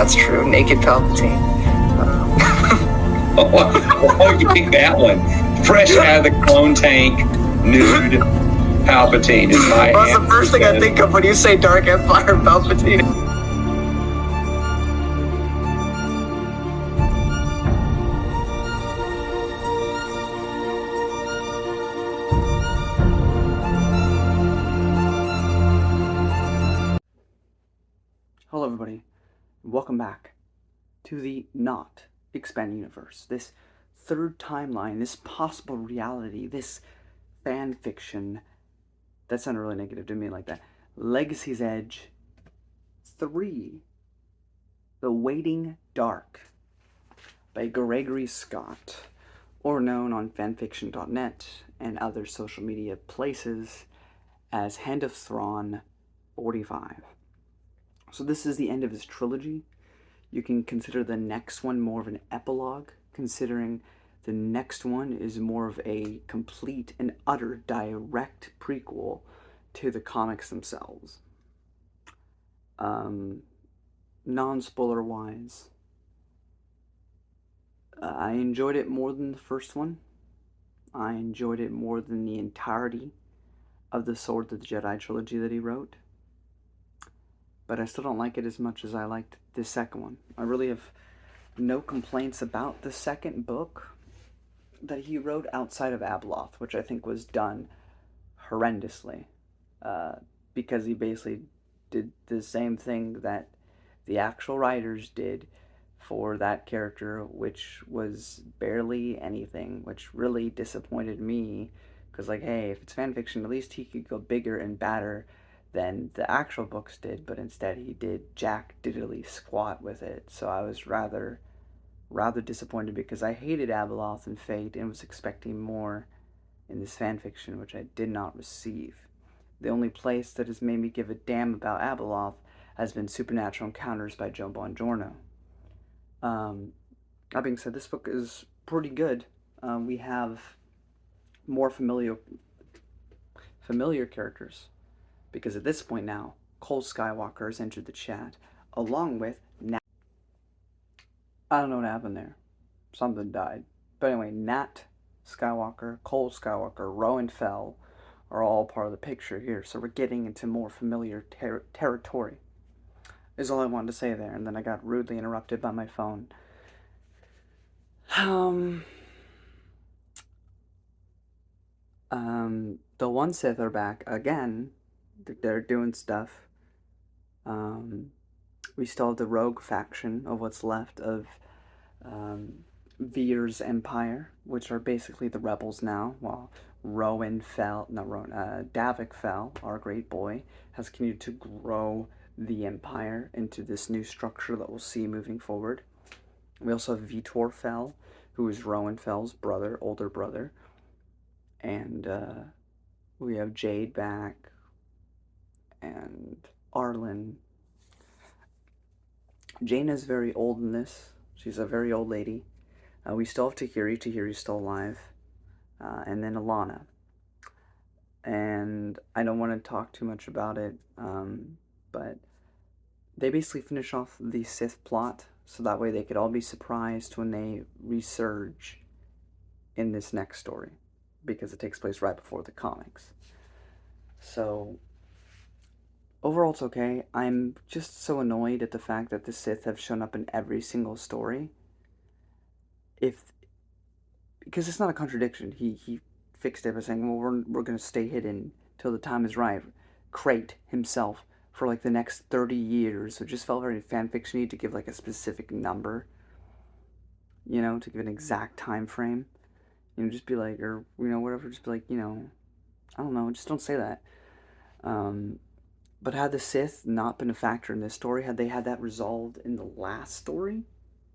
that's true. Naked Palpatine. Oh, you pick that one. Fresh out of the clone tank, nude Palpatine is my Well, that's the first thing I think of when you say Dark Empire Palpatine. Hello everybody, welcome back to the not expanding universe, this third timeline, this possible reality, this fan fiction. That sounded really negative to me, like that. Legacy's Edge 3, The Waiting Dark by Gregory Scott, or known on fanfiction.net and other social media places as Hand of Thrawn 45. So this is the end of his trilogy. You can consider the next one more of an epilogue, considering the next one is more of a complete and utter direct prequel to the comics themselves. Non-spoiler wise, I enjoyed it more than the first one. I enjoyed it more than the entirety of the Sword of the Jedi trilogy that he wrote. But I still don't like it as much as I liked the second one. I really have no complaints about the second book that he wrote outside of Abeloth, which I think was done horrendously, because he basically did the same thing that the actual writers did for that character, which was barely anything, which really disappointed me, because like, hey, if it's fanfiction, at least he could go bigger and badder than the actual books did, but instead he did jack diddly squat with it. So I was rather disappointed, because I hated Abeloth and Fate and was expecting more in this fanfiction, which I did not receive. The only place that has made me give a damn about Abeloth has been Supernatural Encounters by Joe Bongiorno. That being said, this book is pretty good. We have more familiar characters, because at this point now, Cole Skywalker has entered the chat, along with Nat. I don't know what happened there. Something died. But anyway, Nat Skywalker, Cole Skywalker, Rowan Fell are all part of the picture here. So we're getting into more familiar territory, is all I wanted to say there. And then I got rudely interrupted by my phone. The One Sith are back again. They're doing stuff. We still have the rogue faction of what's left of Veer's Empire, which are basically the rebels now, while Davik Fell, our great boy, has continued to grow the Empire into this new structure that we'll see moving forward. We also have Vitor Fell, who is Rowan Fell's brother, older brother, and we have Jade back, and Arlen. Jaina's very old in this. She's a very old lady. We still have Tahiri. Tahiri's still alive. And then Alana. And I don't want to talk too much about it, but they basically finish off the Sith plot, so that way they could all be surprised when they resurge in this next story, because it takes place right before the comics. So overall, it's okay. I'm just so annoyed at the fact that the Sith have shown up in every single story. Because it's not a contradiction. He fixed it by saying, well, we're going to stay hidden till the time is right. Crate himself for like the next 30 years. So it just felt very fanfiction-y to give like a specific number, to give an exact time frame. Just be like, or, whatever, just be like, I don't know, just don't say that. But had the Sith not been a factor in this story, had they had that resolved in the last story,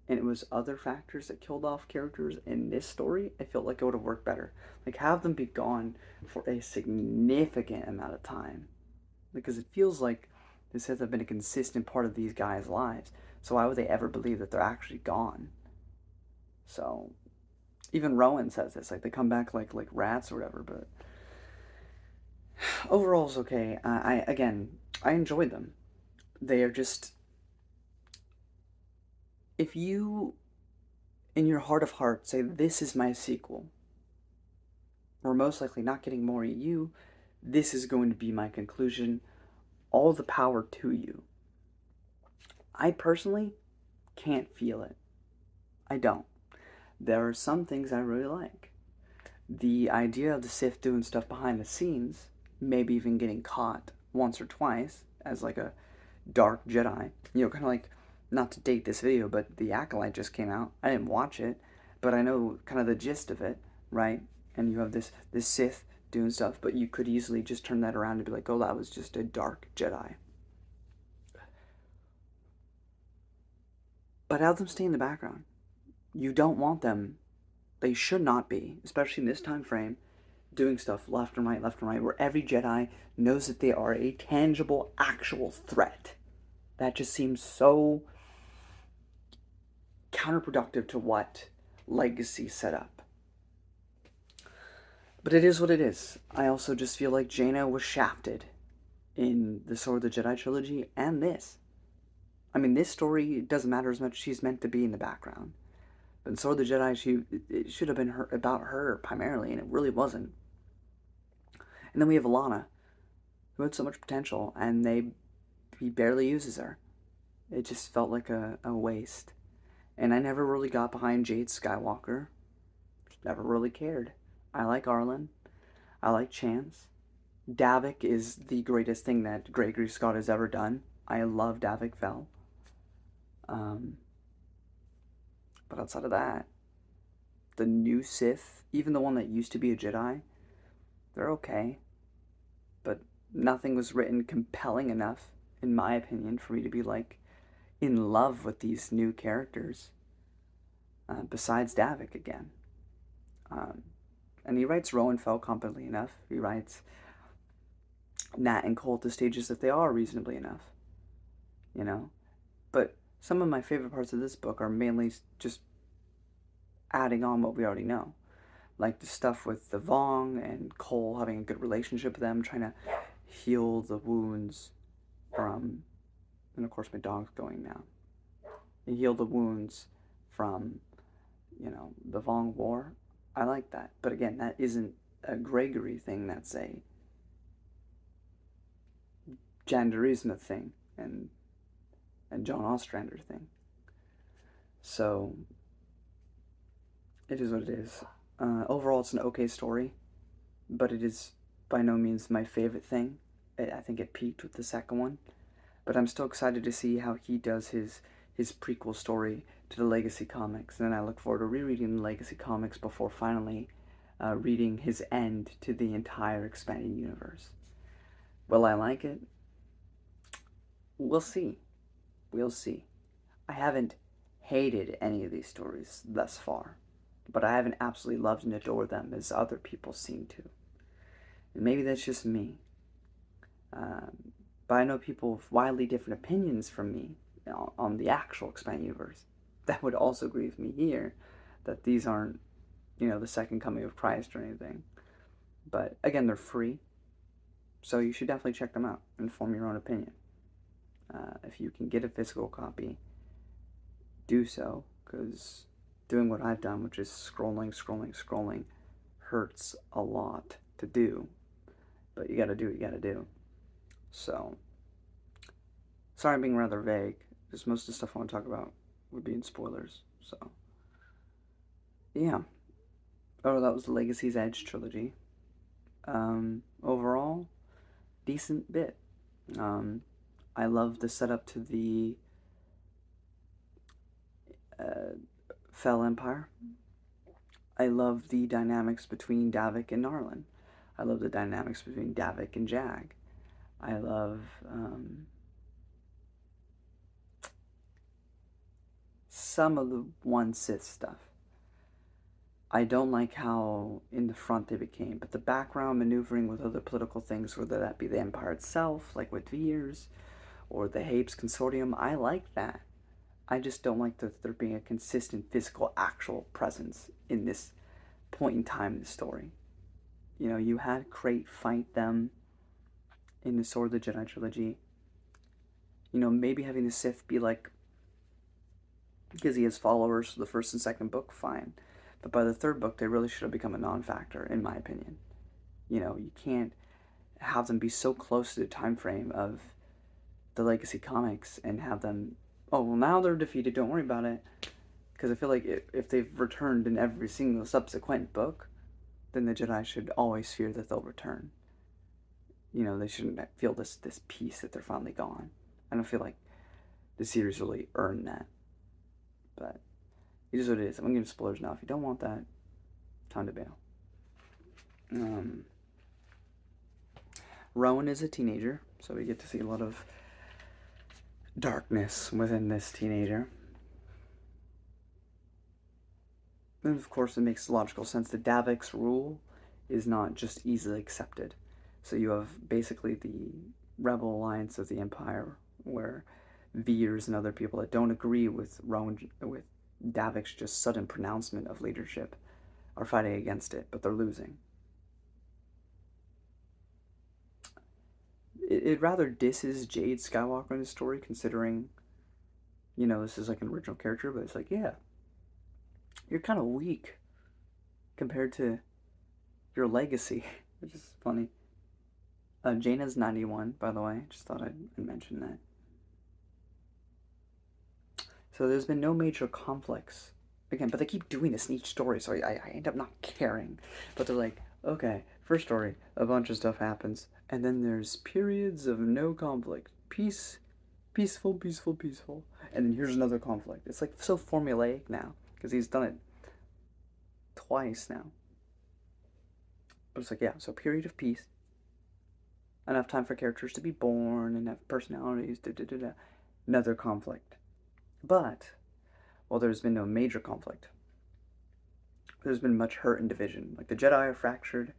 and it was other factors that killed off characters in this story, I felt like it would have worked better. Like, have them be gone for a significant amount of time. Because it feels like the Sith have been a consistent part of these guys' lives. So why would they ever believe that they're actually gone? So, even Rowan says this. Like, they come back like rats or whatever, but overall it's okay. I enjoyed them. They are just if you, in your heart of hearts, say, this is my sequel, we're most likely not getting more EU, this is going to be my conclusion, all the power to you. I personally can't feel it. I don't. There are some things I really like. The idea of the Sith doing stuff behind the scenes, maybe even getting caught once or twice as like a dark Jedi, kind of like, not to date this video, but The Acolyte just came out. I didn't watch it, but I know kind of the gist of it, right? And you have this Sith doing stuff, but you could easily just turn that around and be like, oh, that was just a dark Jedi. But have them stay in the background. You don't want them. They should not be, especially in this time frame, doing stuff left and right, where every Jedi knows that they are a tangible, actual threat. That just seems so counterproductive to what Legacy set up. But it is what it is. I also just feel like Jaina was shafted in the Sword of the Jedi trilogy and this. I mean, this story doesn't matter as much. She's meant to be in the background. But in Sword of the Jedi, it should have been about her primarily, and it really wasn't. And then we have Alana, who had so much potential, and he barely uses her. It just felt like a waste. And I never really got behind Jade Skywalker. Never really cared. I like Arlen. I like Chance. Davik is the greatest thing that Gregory Scott has ever done. I love Davik Vel. But outside of that, the new Sith, even the one that used to be a Jedi, they're okay. But nothing was written compelling enough, in my opinion, for me to be like in love with these new characters. Besides Davik again. And he writes Rowan Fell competently enough. He writes Nat and Cole at the stages that they are reasonably enough. But some of my favorite parts of this book are mainly just adding on what we already know. Like the stuff with the Vong and Cole having a good relationship with them, trying to heal the wounds from, and of course my dog's going now, heal the wounds from, the Vong War. I like that. But again, that isn't a Gregory thing, that's a Jan Duursema thing and John Ostrander thing. So it is what it is. Overall, it's an okay story, but it is by no means my favorite thing. I think it peaked with the second one, but I'm still excited to see how he does his prequel story to the Legacy comics, and then I look forward to rereading the Legacy comics before finally reading his end to the entire expanded universe. Will I like it? We'll see. We'll see. I haven't hated any of these stories thus far, but I haven't absolutely loved and adored them as other people seem to. And maybe that's just me. But I know people with wildly different opinions from me on the actual expanded universe that would also agree with me here that these aren't, the second coming of Christ or anything. But again, they're free, so you should definitely check them out and form your own opinion. If you can get a physical copy, do so, because doing what I've done, which is scrolling, hurts a lot to do. But you gotta do what you gotta do. So, sorry I'm being rather vague, because most of the stuff I want to talk about would be in spoilers. So, yeah. Oh, that was the Legacy's Edge trilogy. Overall, decent bit. I love the setup to the Fell Empire. I love the dynamics between Davik and Narlin. I love the dynamics between Davik and Jag. I love some of the One Sith stuff. I don't like how in the front they became, but the background maneuvering with other political things, whether that be the Empire itself, like with Veers, or the Hapes Consortium, I like that. I just don't like that there being a consistent physical, actual presence in this point in time in the story. You had Crate fight them in the Sword of the Jedi trilogy. Maybe having the Sith be like because he has followers for the first and second book, fine. But by the third book, they really should have become a non-factor, in my opinion. You know, you can't have them be so close to the time frame of the legacy comics and have them, oh, well, now they're defeated, don't worry about it. Because I feel like if they've returned in every single subsequent book, then the Jedi should always fear that they'll return. You know, they shouldn't feel this peace that they're finally gone. I don't feel like the series really earned that. But it is what it is. I'm going to give spoilers now. If you don't want that, time to bail. Rowan is a teenager, so we get to see a lot of darkness within this teenager. And of course, it makes logical sense that Davik's rule is not just easily accepted. So you have basically the rebel alliance of the Empire, where Veers and other people that don't agree with Davik's just sudden pronouncement of leadership are fighting against it, but they're losing. It rather disses Jade Skywalker in the story, considering, you know, this is like an original character, but it's like, yeah, you're kind of weak compared to your legacy, which is funny. Jaina's 91, by the way. Just thought I'd mention that. So there's been no major conflicts. Again, but they keep doing this in each story, so I end up not caring. But they're like, okay, first story, a bunch of stuff happens, and then there's periods of no conflict. Peaceful. And then here's another conflict. It's like so formulaic now, because he's done it twice now. But it's like, yeah, so period of peace. Enough time for characters to be born, enough personalities, another conflict. But, while there's been no major conflict, there's been much hurt and division. Like, the Jedi are fractured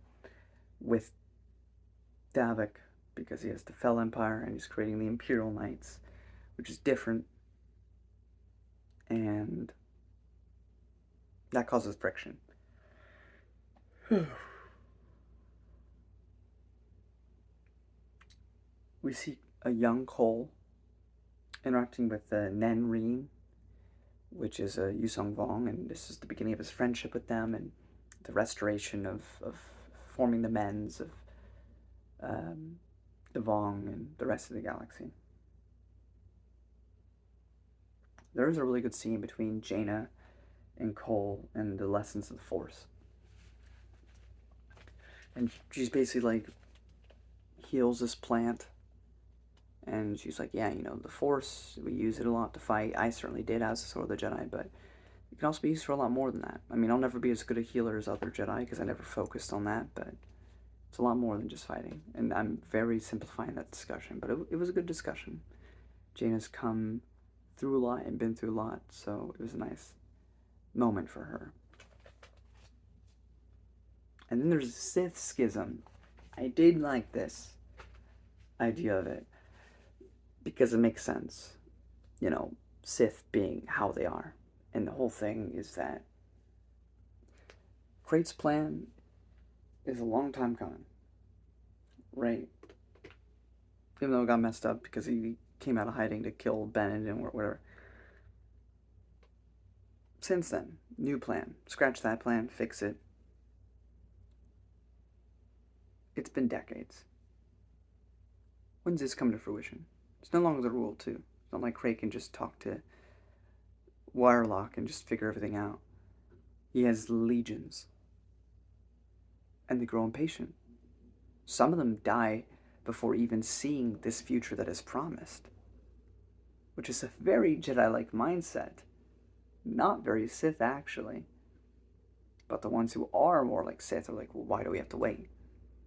with Davik, because he has the Fel Empire, and he's creating the Imperial Knights, which is different. And that causes friction. We see a young Cole interacting with Nen Reen, which is a Yusong Vong, and this is the beginning of his friendship with them and the restoration of forming the men's of the Vong and the rest of the galaxy. There is a really good scene between Jaina and Cole and the lessons of the Force. And she's basically like, heals this plant. And she's like, yeah, you know, the Force, we use it a lot to fight. I certainly did as a Sword of the Jedi, but it can also be used for a lot more than that. I mean, I'll never be as good a healer as other Jedi, because I never focused on that, but it's a lot more than just fighting. And I'm very simplifying that discussion, but it was a good discussion. Jaina's come through a lot and been through a lot, so it was a nice moment for her. And then there's Sith Schism. I did like this idea of it, because it makes sense. You know, Sith being how they are. And the whole thing is that Crate's plan is a long time coming. Right? Even though it got messed up because he came out of hiding to kill Bennett and whatever. Since then, new plan. Scratch that plan, fix it. It's been decades. When's this come to fruition? It's no longer the rule, too. It's not like Crate can just talk to Wirelock and just figure everything out. He has legions. And they grow impatient. Some of them die before even seeing this future that is promised. Which is a very Jedi-like mindset. Not very Sith, actually. But the ones who are more like Sith are like, well, why do we have to wait?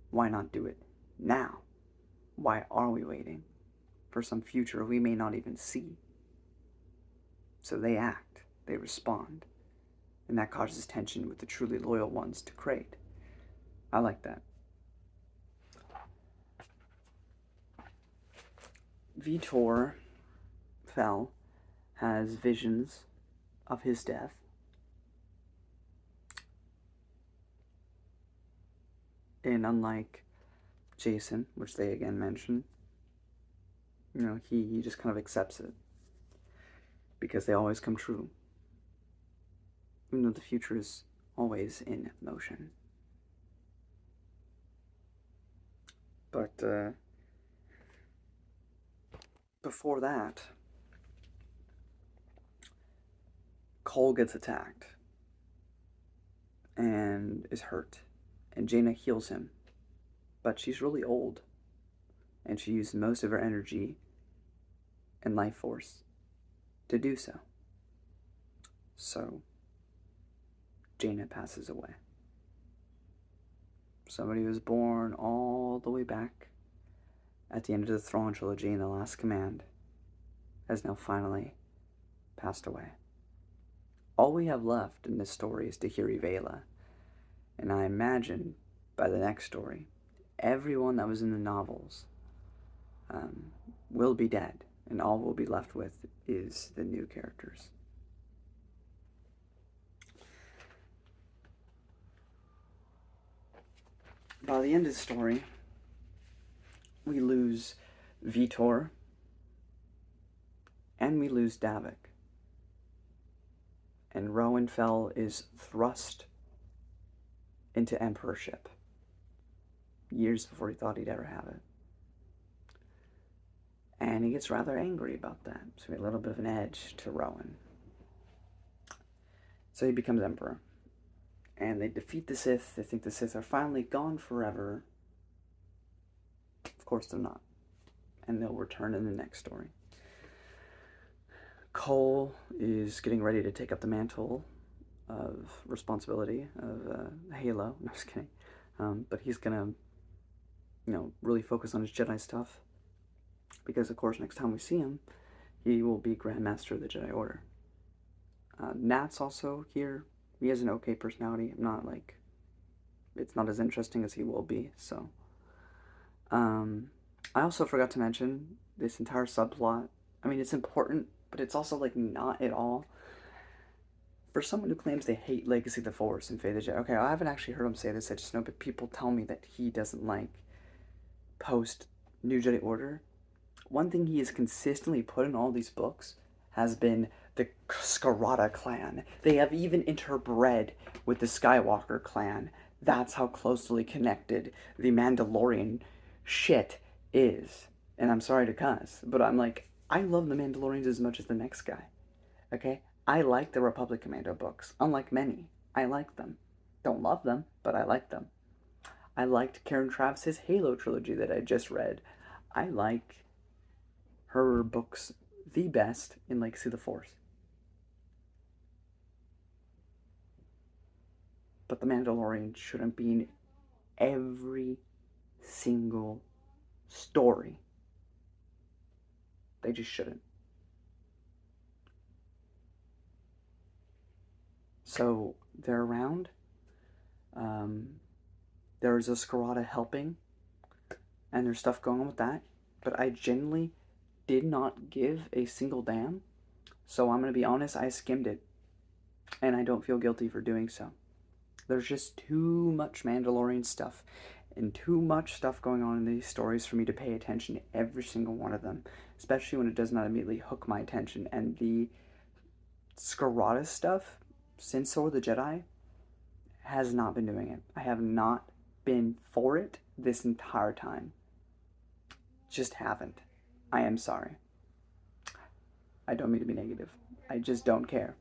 Why not do it now? Why are we waiting for some future we may not even see? So they act, they respond, and that causes tension with the truly loyal ones to Crate. I like that. Vitor Fel has visions of his death. And unlike Jason, which they again mention, you know, he just kind of accepts it. because they always come true, even though the future is always in motion. But before that, Cole gets attacked and is hurt, and Jaina heals him, but she's really old, and she used most of her energy and life force to do so. So Jaina passes away. Somebody who was born all the way back at the end of the Thrawn trilogy in The Last Command has now finally passed away. All we have left in this story is Tahiri Vela, and I imagine by the next story, everyone that was in the novels will be dead, and all we'll be left with is the new characters. By the end of the story, we lose Vitor, and we lose Davik. And Rowan Fell is thrust into emperorship years before he thought he'd ever have it. And he gets rather angry about that, so we have a little bit of an edge to Rowan. So he becomes emperor. And they defeat the Sith. They think the Sith are finally gone forever. Of course they're not. And they'll return in the next story. Cole is getting ready to take up the mantle of responsibility of Halo. No, just kidding. But he's gonna, really focus on his Jedi stuff. Because, of course, next time we see him, he will be Grand Master of the Jedi Order. Nat's also here. He has an okay personality. It's not as interesting as he will be, so. I also forgot to mention this entire subplot. I mean, it's important, but it's also, not at all. For someone who claims they hate Legacy of the Force and Fate of the Jedi, okay, I haven't actually heard him say this, I just know, but people tell me that he doesn't like post New Jedi Order. One thing he has consistently put in all these books has been the Scarata clan. They have even interbred with the Skywalker clan. That's how closely connected the Mandalorian shit is. And I'm sorry to cuss, but I love the Mandalorians as much as the next guy. Okay? I like the Republic Commando books. Unlike many, I like them. Don't love them, but I like them. I liked Karen Travis's Halo trilogy that I just read. I like her books the best in Legacy of the Force. But the Mandalorian shouldn't be in every single story. They just shouldn't. So they're around. There's a Scarata helping, and there's stuff going on with that. But I genuinely did not give a single damn. So I'm going to be honest, I skimmed it. And I don't feel guilty for doing so. There's just too much Mandalorian stuff and too much stuff going on in these stories for me to pay attention to every single one of them, especially when it does not immediately hook my attention. And the Scarata stuff, since So Are the Jedi, has not been doing it. I have not been for it this entire time. Just haven't. I am sorry. I don't mean to be negative. I just don't care.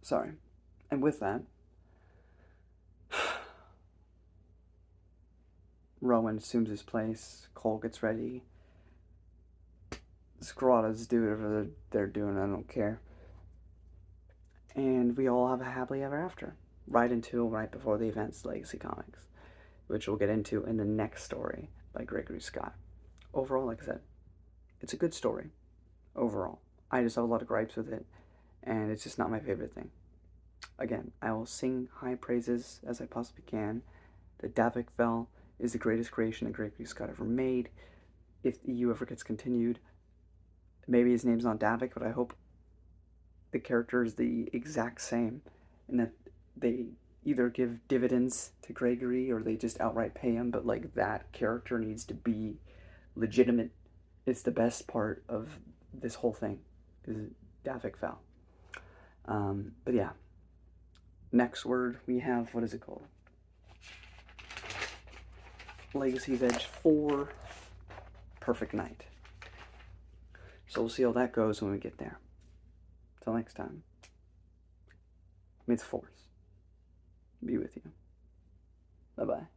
Sorry. And with that, Rowan assumes his place. Cole gets ready. Scarata's do whatever they're doing. I don't care. And we all have a happily ever after. Right before the events Legacy Comics, which we'll get into in the next story by Gregory Scott. Overall, like I said, it's a good story. Overall. I just have a lot of gripes with it, and it's just not my favorite thing. Again, I will sing high praises as I possibly can. The Davik Vel is the greatest creation that Gregory Scott ever made. If the EU ever gets continued, maybe his name's not Davik, but I hope the character is the exact same, and that they either give dividends to Gregory or they just outright pay him, but that character needs to be legitimate. It's the best part of this whole thing. is Davic Val. But yeah. Next word we have, what is it called? Legacy's Edge 4, Perfect Night. So we'll see how that goes when we get there. Till next time. May the Force be with you. Bye-bye.